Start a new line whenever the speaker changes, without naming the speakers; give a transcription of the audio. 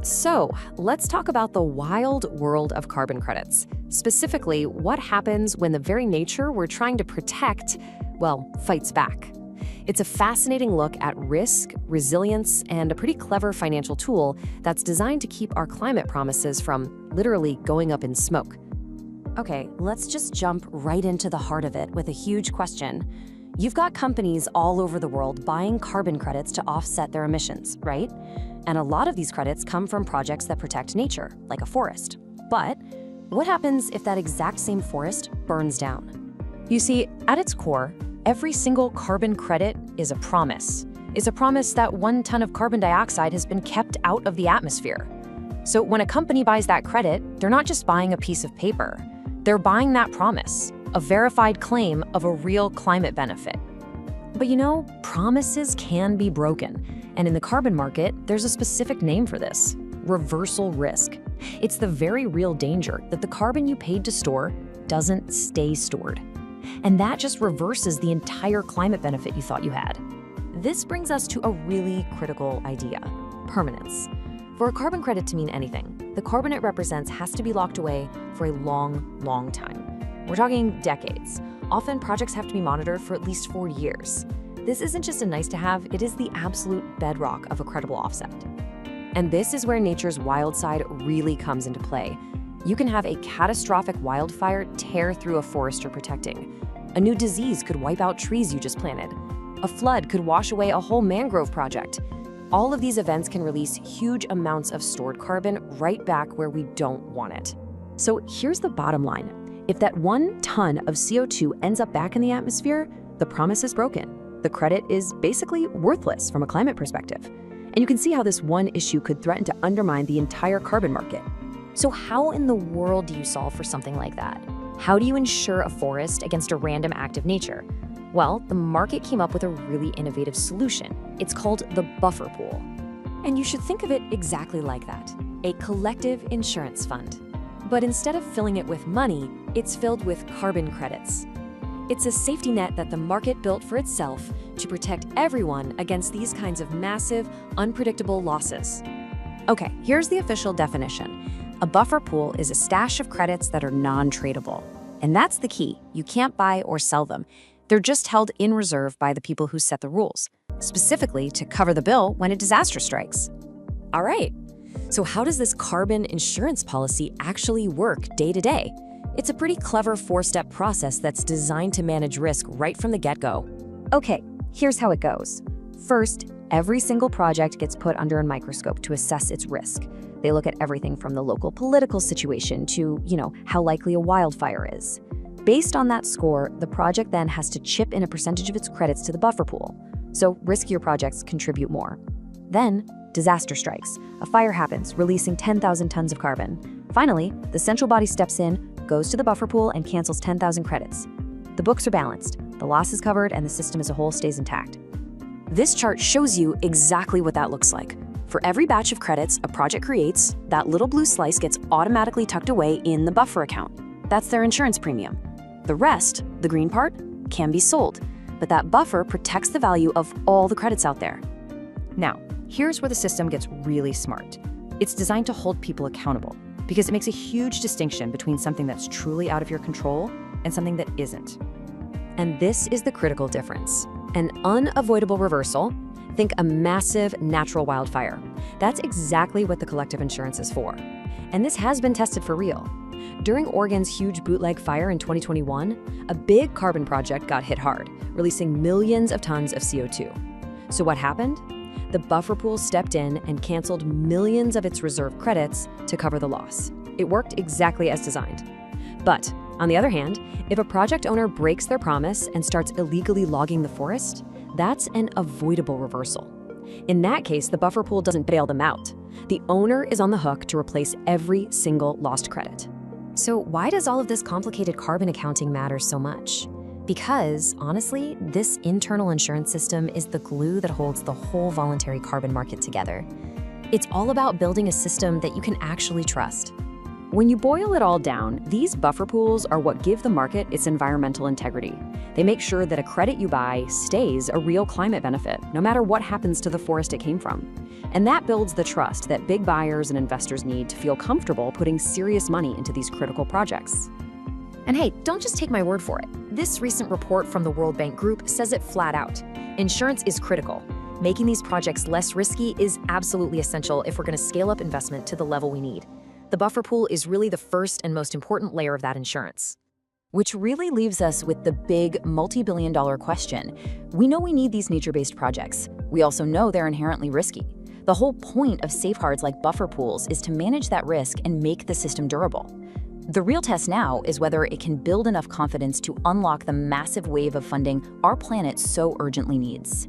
So, let's talk about the wild world of carbon credits. Specifically, what happens when the very nature we're trying to protect, well, fights back. It's a fascinating look at risk, resilience, and a pretty clever financial tool that's designed to keep our climate promises from literally going up in smoke. Okay, let's just jump right into the heart of it with a huge question. You've got companies all over the world buying carbon credits to offset their emissions, right? And a lot of these credits come from projects that protect nature, like a forest. But what happens if that exact same forest burns down? You see, at its core, every single carbon credit is a promise. It's a promise that 1 ton of carbon dioxide has been kept out of the atmosphere. So when a company buys that credit, they're not just buying a piece of paper. They're buying that promise, a verified claim of a real climate benefit. But you know, promises can be broken. And in the carbon market, there's a specific name for this: reversal risk. It's the very real danger that the carbon you paid to store doesn't stay stored. And that just reverses the entire climate benefit you thought you had. This brings us to a really critical idea: permanence. For a carbon credit to mean anything, the carbon it represents has to be locked away for a long, long time. We're talking decades. Often projects have to be monitored for at least 4 years. This isn't just a nice to have, it is the absolute bedrock of a credible offset. And this is where nature's wild side really comes into play. You can have a catastrophic wildfire tear through a forest you're protecting. A new disease could wipe out trees you just planted. A flood could wash away a whole mangrove project. All of these events can release huge amounts of stored carbon right back where we don't want it. So here's the bottom line. If that 1 ton of CO2 ends up back in the atmosphere, the promise is broken. The credit is basically worthless from a climate perspective. And you can see how this one issue could threaten to undermine the entire carbon market. So how in the world do you solve for something like that? How do you insure a forest against a random act of nature? Well, the market came up with a really innovative solution. It's called the buffer pool. And you should think of it exactly like that: a collective insurance fund. But instead of filling it with money, it's filled with carbon credits. It's a safety net that the market built for itself to protect everyone against these kinds of massive, unpredictable losses. Okay, here's the official definition. A buffer pool is a stash of credits that are non-tradable. And that's the key. You can't buy or sell them. They're just held in reserve by the people who set the rules, specifically to cover the bill when a disaster strikes. All right, so how does this carbon insurance policy actually work day to day? It's a pretty clever 4-step process that's designed to manage risk right from the get-go. Okay, here's how it goes. First, every single project gets put under a microscope to assess its risk. They look at everything from the local political situation to, how likely a wildfire is. Based on that score, the project then has to chip in a percentage of its credits to the buffer pool. So riskier projects contribute more. Then, disaster strikes. A fire happens, releasing 10,000 tons of carbon. Finally, the central body steps in, goes to the buffer pool, and cancels 10,000 credits. The books are balanced, the loss is covered, and the system as a whole stays intact. This chart shows you exactly what that looks like. For every batch of credits a project creates, that little blue slice gets automatically tucked away in the buffer account. That's their insurance premium. The rest, the green part, can be sold, but that buffer protects the value of all the credits out there. Now, here's where the system gets really smart. It's designed to hold people accountable, because it makes a huge distinction between something that's truly out of your control and something that isn't. And this is the critical difference. An unavoidable reversal, think a massive natural wildfire. That's exactly what the collective insurance is for. And this has been tested for real. During Oregon's huge bootleg fire in 2021, a big carbon project got hit hard, releasing millions of tons of CO2. So what happened? The buffer pool stepped in and canceled millions of its reserve credits to cover the loss. It worked exactly as designed. But on the other hand, if a project owner breaks their promise and starts illegally logging the forest, that's an avoidable reversal. In that case, the buffer pool doesn't bail them out. The owner is on the hook to replace every single lost credit. So why does all of this complicated carbon accounting matter so much? Because, honestly, this internal insurance system is the glue that holds the whole voluntary carbon market together. It's all about building a system that you can actually trust. When you boil it all down, these buffer pools are what give the market its environmental integrity. They make sure that a credit you buy stays a real climate benefit, no matter what happens to the forest it came from. And that builds the trust that big buyers and investors need to feel comfortable putting serious money into these critical projects. And hey, don't just take my word for it. This recent report from the World Bank Group says it flat out. Insurance is critical. Making these projects less risky is absolutely essential if we're going to scale up investment to the level we need. The buffer pool is really the first and most important layer of that insurance. Which really leaves us with the big multi-billion-dollar question. We know we need these nature-based projects. We also know they're inherently risky. The whole point of safeguards like buffer pools is to manage that risk and make the system durable. The real test now is whether it can build enough confidence to unlock the massive wave of funding our planet so urgently needs.